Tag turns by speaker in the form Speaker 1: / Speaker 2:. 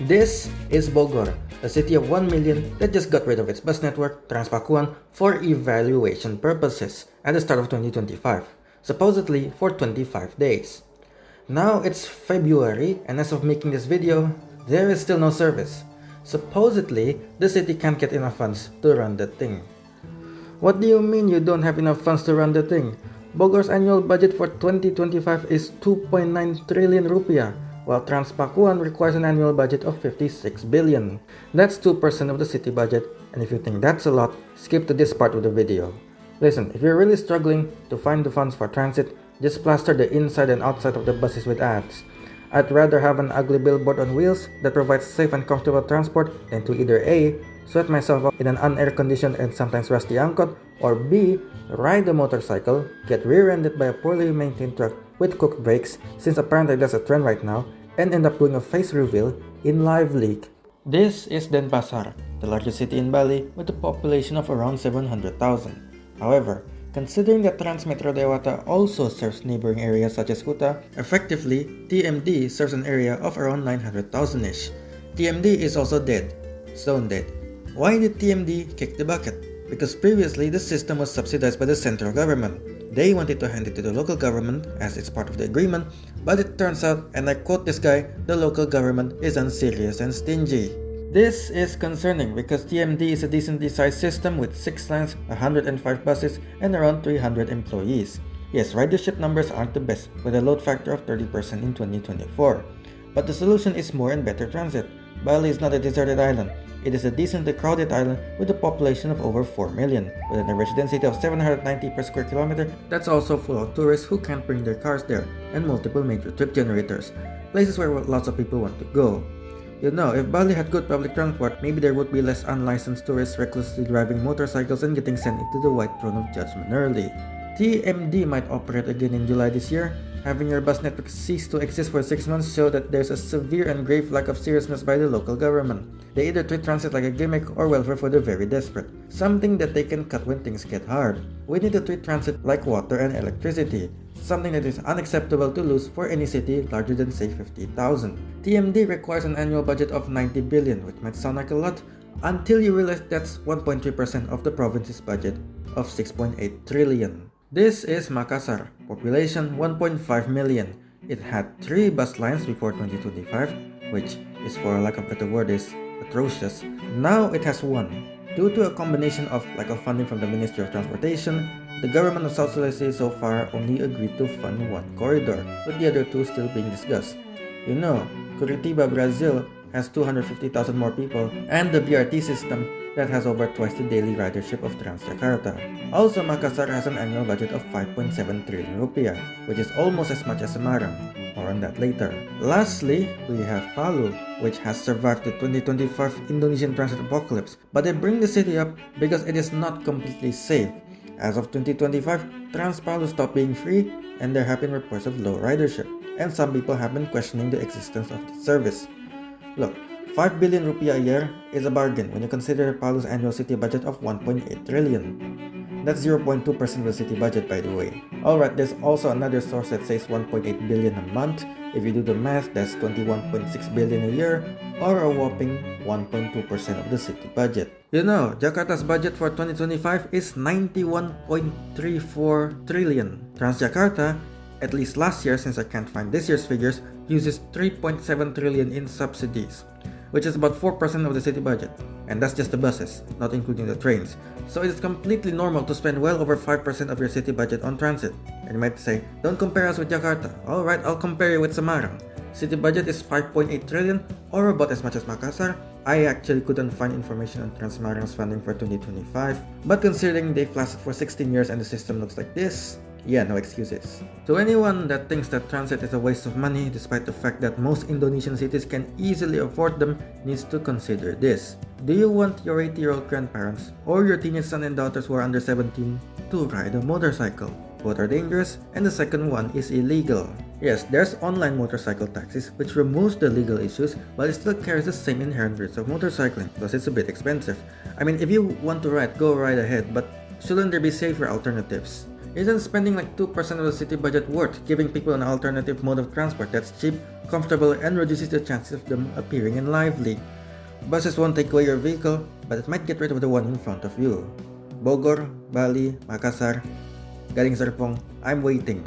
Speaker 1: This is Bogor, a city of 1 million that just got rid of its bus network, Transpakuan, for evaluation purposes at the start of 2025, supposedly for 25 days. Now it's February, and as of making this video, there is still no service. Supposedly, the city can't get enough funds to run the thing. What do you mean you don't have enough funds to run the thing? Bogor's annual budget for 2025 is 2.9 trillion rupiah, while Transpakuan requires an annual budget of 56 billion. That's 2% of the city budget, and if you think that's a lot, skip to this part of the video. Listen, if you're really struggling to find the funds for transit, just plaster the inside and outside of the buses with ads. I'd rather have an ugly billboard on wheels that provides safe and comfortable transport than to either A. Sweat myself up in an unair-conditioned and sometimes rusty angkot, or B. Ride a motorcycle, get rear-ended by a poorly maintained truck with cooked brakes, since apparently that's a trend right now, and end up doing a face reveal in live leak. This is Denpasar, the largest city in Bali with a population of around 700,000. However, considering that Transmetro Dewata also serves neighboring areas such as Kuta, effectively, TMD serves an area of around 900,000-ish. TMD is also dead. Stone dead. Why did TMD kick the bucket? Because previously the system was subsidized by the central government. They wanted to hand it to the local government as it's part of the agreement, but it turns out, and I quote this guy, the local government is unserious and stingy. This is concerning because TMD is a decently sized system with 6 lines, 105 buses, and around 300 employees. Yes, ridership numbers aren't the best, with a load factor of 30% in 2024. But the solution is more and better transit. Bali is not a deserted island. It is a decently crowded island with a population of over 4 million, with an average density of 790 per square kilometer that's also full of tourists who can't bring their cars there, and multiple major trip generators, places where lots of people want to go. You know, if Bali had good public transport, maybe there would be less unlicensed tourists recklessly driving motorcycles and getting sent into the white throne of judgment early. TMD might operate again in July this year. Having your bus network cease to exist for 6 months show that there's a severe and grave lack of seriousness by the local government. They either treat transit like a gimmick or welfare for the very desperate, something that they can cut when things get hard. We need to treat transit like water and electricity, something that is unacceptable to lose for any city larger than say 50,000. TMD requires an annual budget of 90 billion, which might sound like a lot, until you realize that's 1.3% of the province's budget of 6.8 trillion. This is Makassar, population 1.5 million. It had 3 bus lines before 2025, which is, for lack of a better word, is atrocious. Now it has 1. Due to a combination of lack of funding from the Ministry of Transportation, the government of South Sulawesi so far only agreed to fund 1 corridor, with the other 2 still being discussed. You know, Curitiba, Brazil has 250,000 more people, and the BRT system that has over twice the daily ridership of Jakarta. Also, Makassar has an annual budget of 5.7 trillion rupiah, which is almost as much as Semarang. More on that later. Lastly, we have Palu, which has survived the 2025 Indonesian transit apocalypse, but they bring the city up because it is not completely safe. As of 2025, Trans-Palu stopped being free, and there have been reports of low ridership, and some people have been questioning the existence of the service. Look, 5 billion rupiah a year is a bargain when you consider Palu's annual city budget of 1.8 trillion. That's 0.2% of the city budget, by the way. Alright, there's also another source that says 1.8 billion a month. If you do the math, that's 21.6 billion a year, or a whopping 1.2% of the city budget. You know, Jakarta's budget for 2025 is 91.34 trillion. Transjakarta, at least last year, since I can't find this year's figures, uses 3.7 trillion in subsidies, which is about 4% of the city budget. And that's just the buses, not including the trains. So it is completely normal to spend well over 5% of your city budget on transit. And you might say, don't compare us with Jakarta. Alright, I'll compare you with Semarang. City budget is 5.8 trillion, or about as much as Makassar. I actually couldn't find information on Semarang's funding for 2025, but considering they've lasted for 16 years and the system looks like this, yeah, no excuses. To anyone that thinks that transit is a waste of money, despite the fact that most Indonesian cities can easily afford them, needs to consider this. Do you want your 80-year-old grandparents or your teenage son and daughters who are under 17 to ride a motorcycle? Both are dangerous, and the second one is illegal. Yes, there's online motorcycle taxis, which removes the legal issues, but it still carries the same inherent risks of motorcycling, plus it's a bit expensive. I mean, if you want to ride, go right ahead, but shouldn't there be safer alternatives? Isn't spending like 2% of the city budget worth giving people an alternative mode of transport that's cheap, comfortable, and reduces the chances of them appearing lively? Buses won't take away your vehicle, but it might get rid of the one in front of you. Bogor, Bali, Makassar, Gading Serpong, I'm waiting.